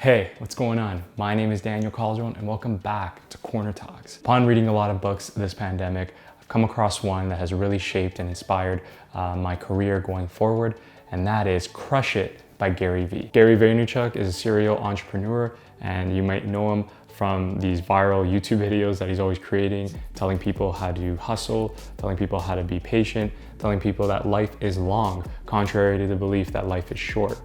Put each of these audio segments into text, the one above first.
Hey, what's going on? My name is Daniel Calderon and welcome back to Corner Talks. Upon reading a lot of books this pandemic, I've come across one that has really shaped and inspired my career going forward, and that is Crush It by Gary Vee. Gary Vaynerchuk is a serial entrepreneur, and you might know him from these viral YouTube videos that he's always creating, telling people how to hustle, telling people how to be patient, telling people that life is long, contrary to the belief that life is short.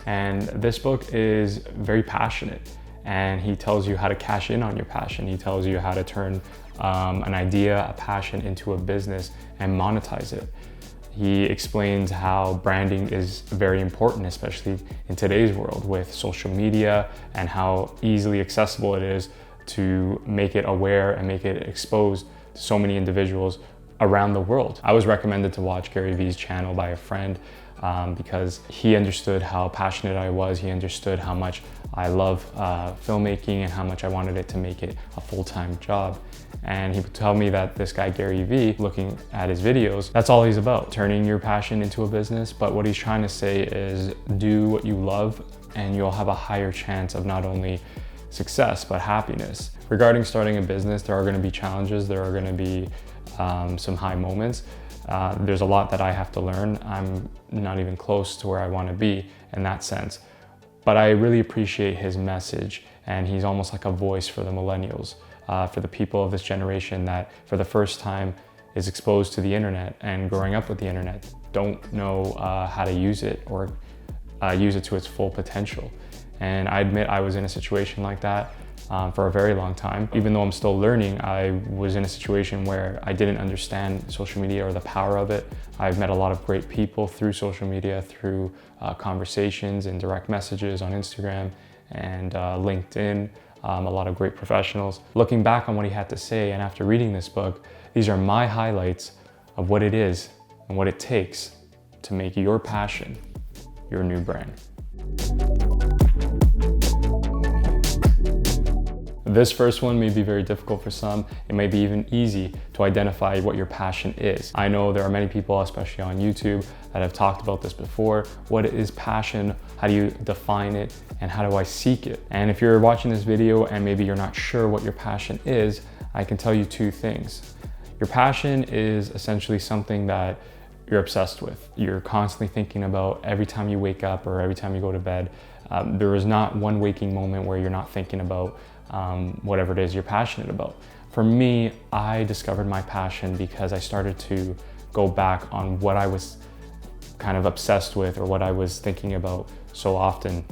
And this book is very passionate, and he tells you how to cash in on your passion. He tells you how to turn an idea, a passion, into a business and monetize it. He explains how branding is very important, especially in today's world with social media, and how easily accessible it is to make it aware and make it exposed to so many individuals around the world. I was recommended to watch Gary Vee's channel by a friend because he understood how passionate I was. He understood how much I love filmmaking and how much I wanted it to make it a full-time job. And he would tell me that this guy, Gary Vee, looking at his videos, that's all he's about, turning your passion into a business. But what he's trying to say is do what you love and you'll have a higher chance of not only success, but happiness. Regarding starting a business, there are gonna be challenges. There are gonna be some high moments. There's a lot that I have to learn. I'm not even close to where I want to be in that sense. But I really appreciate his message, and he's almost like a voice for the millennials, for the people of this generation that for the first time is exposed to the internet and growing up with the internet, don't know how to use it or use it to its full potential. And I admit I was in a situation like that for a very long time. Even though I'm still learning, I was in a situation where I didn't understand social media or the power of it. I've met a lot of great people through social media, through conversations and direct messages on Instagram and LinkedIn, a lot of great professionals. Looking back on what he had to say, and after reading this book, these are my highlights of what it is and what it takes to make your passion your new brand. This first one may be very difficult for some. It may be even easy to identify what your passion is. I know there are many people, especially on YouTube, that have talked about this before. What is passion? How do you define it? And how do I seek it? And if you're watching this video and maybe you're not sure what your passion is, I can tell you two things. Your passion is essentially something that you're obsessed with. You're constantly thinking about every time you wake up or every time you go to bed. There is not one waking moment where you're not thinking about whatever it is you're passionate about. For me, I discovered my passion because I started to go back on what I was kind of obsessed with or what I was thinking about so often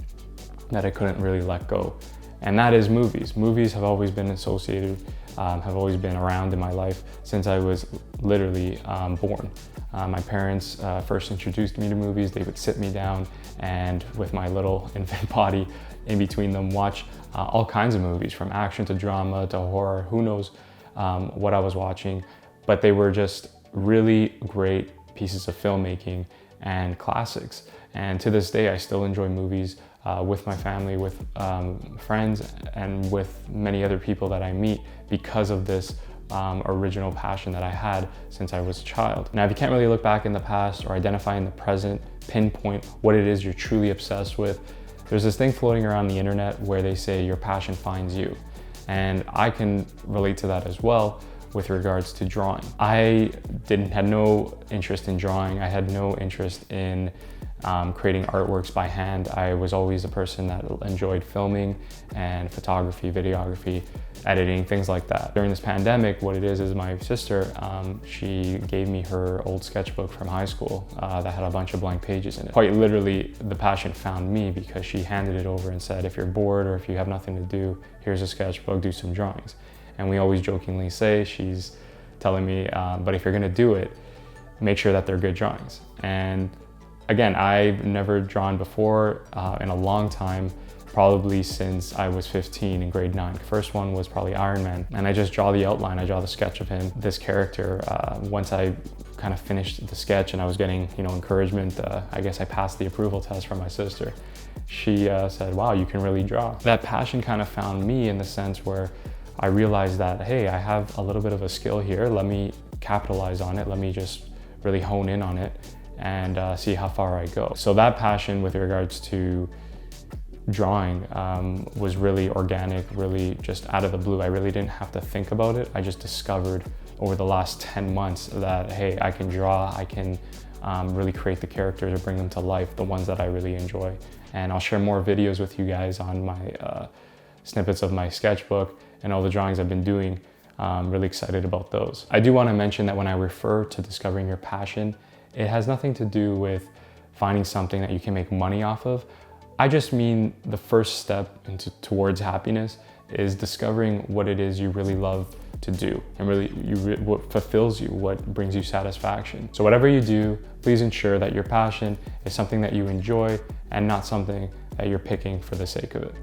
that I couldn't really let go. And that is movies. Movies have always been associated, have always been around in my life since I was literally born. My parents first introduced me to movies. They would sit me down and with my little infant body in between them watch all kinds of movies, from action to drama to horror, who knows what I was watching, but they were just really great pieces of filmmaking and classics. And to this day, I still enjoy movies with my family, with friends, and with many other people that I meet because of this original passion that I had since I was a child. Now, if you can't really look back in the past or identify in the present, pinpoint what it is you're truly obsessed with, there's this thing floating around the internet where they say your passion finds you. And I can relate to that as well with regards to drawing. I had no interest in drawing. I had no interest in creating artworks by hand. I was always a person that enjoyed filming and photography, videography, editing, things like that. During this pandemic, what it is my sister, she gave me her old sketchbook from high school that had a bunch of blank pages in it. Quite literally, the passion found me because she handed it over and said, if you're bored or if you have nothing to do, here's a sketchbook, do some drawings. And we always jokingly say, she's telling me, but if you're gonna do it, make sure that they're good drawings. And again, I've never drawn before in a long time, probably since I was 15 in grade 9. The first one was probably Iron Man, and I just draw the outline, I draw the sketch of him, this character. Once I kind of finished the sketch and I was getting, encouragement, I guess I passed the approval test from my sister. She said, wow, you can really draw. That passion kind of found me in the sense where I realized that, hey, I have a little bit of a skill here. Let me capitalize on it. Let me just really hone in on it and see how far I go. So that passion with regards to drawing was really organic, really just out of the blue. I really didn't have to think about it. I just discovered over the last 10 months that, hey, I can draw, I can really create the characters or bring them to life, the ones that I really enjoy. And I'll share more videos with you guys on my snippets of my sketchbook and all the drawings I've been doing. I'm really excited about those. I do want to mention that when I refer to discovering your passion, it has nothing to do with finding something that you can make money off of. I just mean the first step towards happiness is discovering what it is you really love to do and what fulfills you, what brings you satisfaction. So whatever you do, please ensure that your passion is something that you enjoy and not something that you're picking for the sake of it.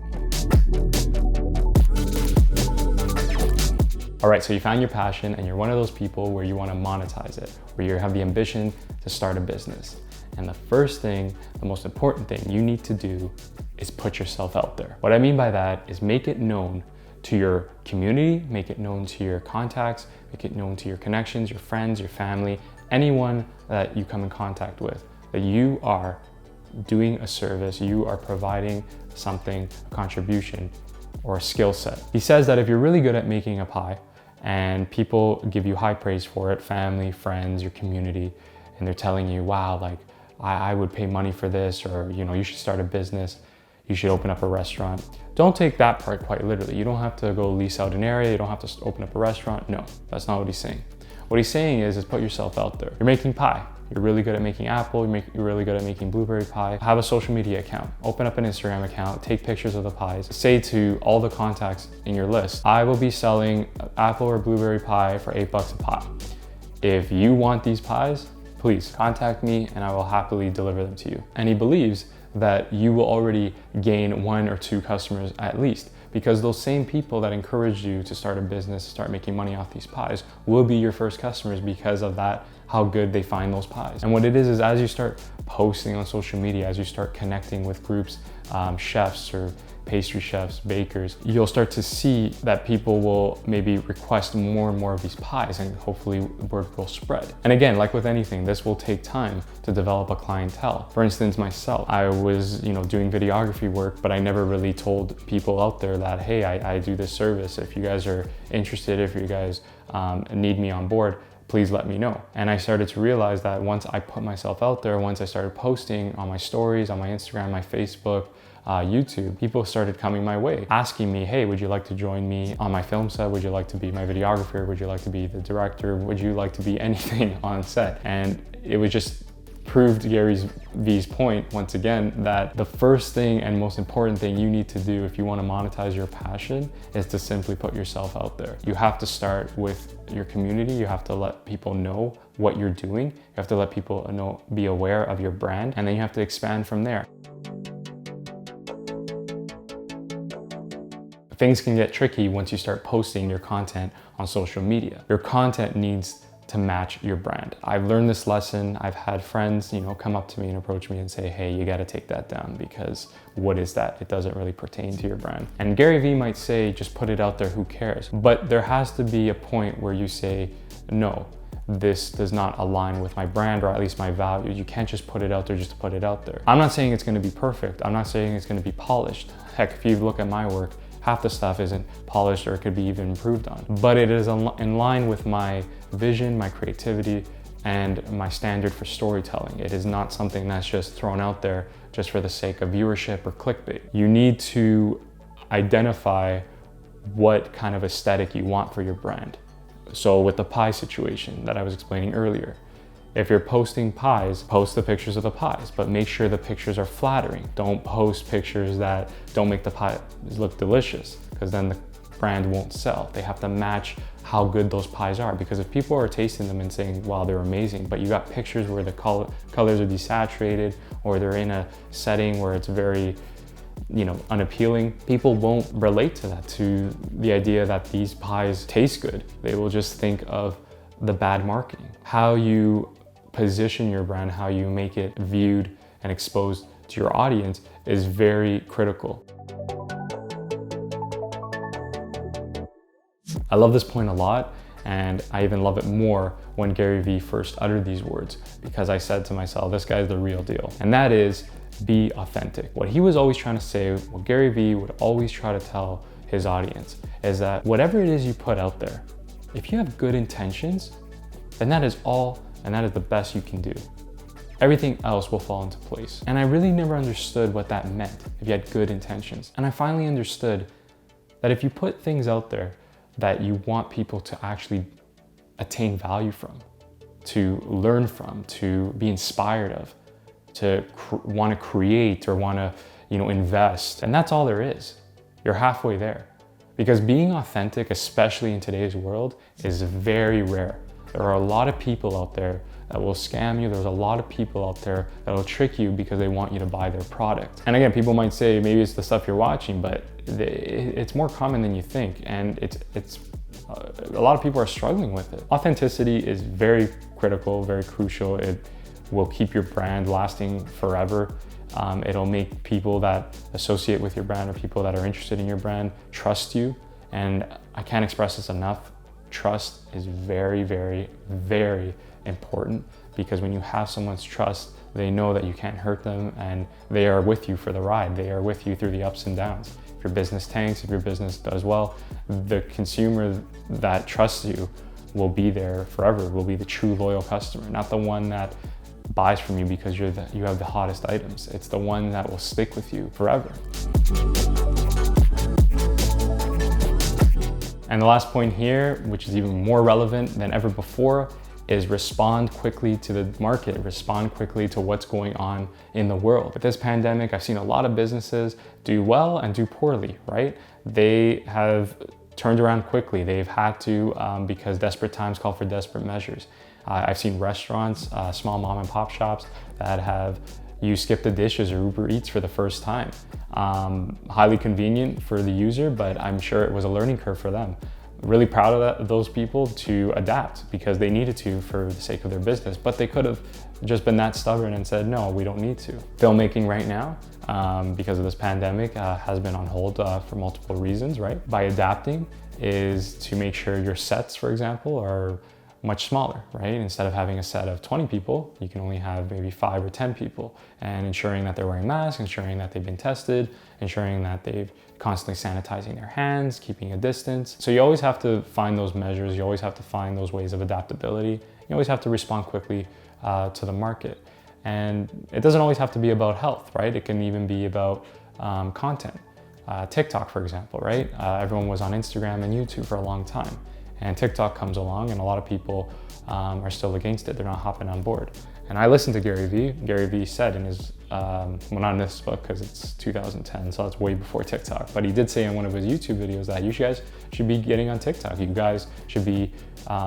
All right, so you found your passion and you're one of those people where you want to monetize it, where you have the ambition to start a business. And the first thing, the most important thing you need to do is put yourself out there. What I mean by that is make it known to your community, make it known to your contacts, make it known to your connections, your friends, your family, anyone that you come in contact with, that you are doing a service, you are providing something, a contribution or a skill set. He says that if you're really good at making a pie and people give you high praise for it, family, friends, your community, and they're telling you, wow, like I would pay money for this, or you should start a business, you should open up a restaurant. Don't take that part quite literally. You don't have to go lease out an area, you don't have to open up a restaurant. No, that's not what he's saying. What he's saying is put yourself out there. You're making pie. You're really good at making apple, you're really good at making blueberry pie. Have a social media account. Open up an Instagram account, take pictures of the pies. Say to all the contacts in your list, I will be selling apple or blueberry pie for $8 a pie. If you want these pies, please contact me and I will happily deliver them to you. And he believes that you will already gain 1 or 2 customers at least, because those same people that encouraged you to start a business, start making money off these pies, will be your first customers because of that, how good they find those pies. And what it is as you start posting on social media, as you start connecting with groups, chefs or pastry chefs, bakers, you'll start to see that people will maybe request more and more of these pies, and hopefully word will spread. And again, like with anything, this will take time to develop a clientele. For instance, myself, I was doing videography work, but I never really told people out there that, hey, I do this service. If you guys are interested, if you guys need me on board, please let me know. And I started to realize that once I put myself out there, once I started posting on my stories, on my Instagram, my Facebook, YouTube, people started coming my way, asking me, hey, would you like to join me on my film set? Would you like to be my videographer? Would you like to be the director? Would you like to be anything on set? And it was just proved Gary Vee's point once again, that the first thing and most important thing you need to do if you want to monetize your passion is to simply put yourself out there. You have to start with your community. You have to let people know what you're doing. You have to let people be aware of your brand, and then you have to expand from there. Things can get tricky once you start posting your content on social media. Your content needs to match your brand. I've learned this lesson. I've had friends, come up to me and approach me and say, hey, you got to take that down because what is that? It doesn't really pertain to your brand. And Gary Vee might say, just put it out there, who cares? But there has to be a point where you say, no, this does not align with my brand, or at least my values. You can't just put it out there just to put it out there. I'm not saying it's going to be perfect. I'm not saying it's going to be polished. Heck, if you look at my work, half the stuff isn't polished or it could be even improved on. But it is in line with my vision, my creativity, and my standard for storytelling. It is not something that's just thrown out there just for the sake of viewership or clickbait. You need to identify what kind of aesthetic you want for your brand. So with the pie situation that I was explaining earlier, if you're posting pies, post the pictures of the pies, but make sure the pictures are flattering. Don't post pictures that don't make the pies look delicious, because then the brand won't sell. They have to match how good those pies are, because if people are tasting them and saying, wow, they're amazing, but you got pictures where the colors are desaturated, or they're in a setting where it's very unappealing, people won't relate to that, to the idea that these pies taste good. They will just think of the bad marketing. How you position your brand, how you make it viewed and exposed to your audience is very critical. I love this point a lot, and I even love it more when Gary Vee first uttered these words, because I said to myself, this guy's the real deal. And that is be authentic. What he was always trying to say, what Gary Vee would always try to tell his audience, is that whatever it is you put out there, if you have good intentions, then that is all, and that is the best you can do. Everything else will fall into place. And I really never understood what that meant, if you had good intentions. And I finally understood that if you put things out there that you want people to actually attain value from, to learn from, to be inspired of, to want to create or want to, invest, and that's all there is. You're halfway there. Because being authentic, especially in today's world, is very rare. There are a lot of people out there that will scam you. There's a lot of people out there that will trick you because they want you to buy their product. And again, people might say maybe it's the stuff you're watching, but it's more common than you think. And it's a lot of people are struggling with it. Authenticity is very critical, very crucial. It will keep your brand lasting forever. It'll make people that associate with your brand or people that are interested in your brand trust you. And I can't express this enough. Trust is very, very, very important, because when you have someone's trust, they know that you can't hurt them and they are with you for the ride. They are with you through the ups and downs. If your business tanks, if your business does well, the consumer that trusts you will be there forever, will be the true loyal customer, not the one that buys from you because you have the hottest items. It's the one that will stick with you forever. And the last point here, which is even more relevant than ever before, is respond quickly to the market, respond quickly to what's going on in the world. With this pandemic, I've seen a lot of businesses do well and do poorly, right? They have turned around quickly. They've had to, because desperate times call for desperate measures. I've seen restaurants, small mom and pop shops that have used Skip the Dishes or Uber Eats for the first time. Highly convenient for the user, but I'm sure it was a learning curve for them. Really proud of those people to adapt because they needed to for the sake of their business, but they could have just been that stubborn and said, no, we don't need to. Filmmaking right now, because of this pandemic, has been on hold for multiple reasons, right? By adapting is to make sure your sets, for example, are much smaller, right? Instead of having a set of 20 people, you can only have maybe 5 or 10 people, and ensuring that they're wearing masks, ensuring that they've been tested, ensuring that they've constantly sanitizing their hands, keeping a distance. So you always have to find those measures. You always have to find those ways of adaptability. You always have to respond quickly to the market. And it doesn't always have to be about health, right? It can even be about content. TikTok, for example, right? Everyone was on Instagram and YouTube for a long time. And TikTok comes along and a lot of people are still against it. They're not hopping on board. And I listened to Gary Vee. Gary Vee said in his, well, not in this book because it's 2010, so that's way before TikTok. But he did say in one of his YouTube videos that you guys should be getting on TikTok. You guys should be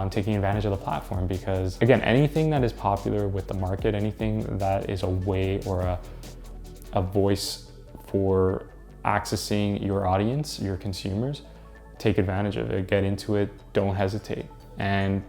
taking advantage of the platform because, again, anything that is popular with the market, anything that is a way or a voice for accessing your audience, your consumers, take advantage of it, get into it, don't hesitate. And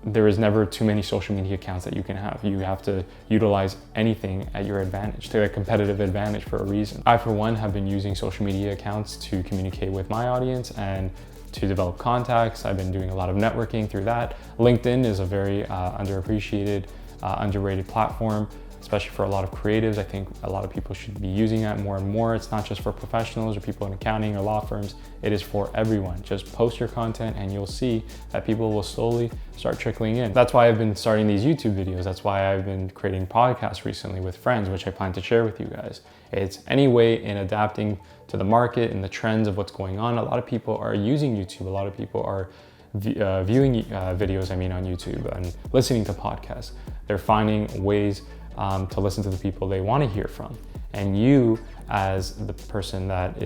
there is never too many social media accounts that you can have. You have to utilize anything at your advantage, to a competitive advantage for a reason. I, for one, have been using social media accounts to communicate with my audience and to develop contacts. I've been doing a lot of networking through that. LinkedIn is a very underappreciated, underrated platform, especially for a lot of creatives. I think a lot of people should be using that more and more. It's not just for professionals or people in accounting or law firms. It is for everyone. Just post your content and you'll see that people will slowly start trickling in. That's why I've been starting these YouTube videos. That's why I've been creating podcasts recently with friends, which I plan to share with you guys. It's any way in adapting to the market and the trends of what's going on. A lot of people are using YouTube. A lot of people are viewing videos, on YouTube and listening to podcasts. They're finding ways to listen to the people they want to hear from. And you, as the person that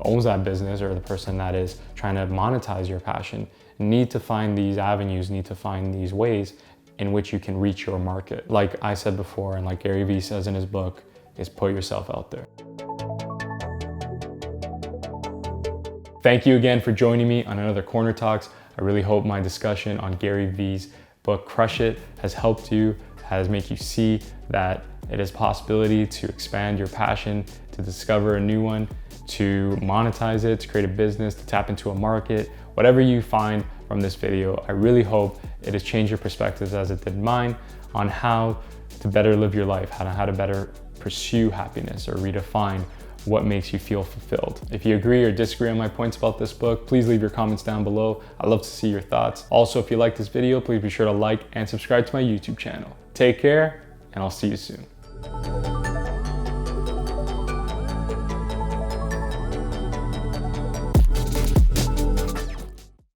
owns that business or the person that is trying to monetize your passion, need to find these avenues, need to find these ways in which you can reach your market. Like I said before, and like Gary Vee says in his book, is put yourself out there. Thank you again for joining me on another Corner Talks. I really hope my discussion on Gary Vee's book, Crush It, has helped you, has made you see that it is a possibility to expand your passion, to discover a new one, to monetize it, to create a business, to tap into a market. Whatever you find from this video, I really hope it has changed your perspectives as it did mine on how to better live your life, how to better pursue happiness or redefine what makes you feel fulfilled. If you agree or disagree on my points about this book, please leave your comments down below. I'd love to see your thoughts. Also, if you like this video, please be sure to like and subscribe to my YouTube channel. Take care, and I'll see you soon.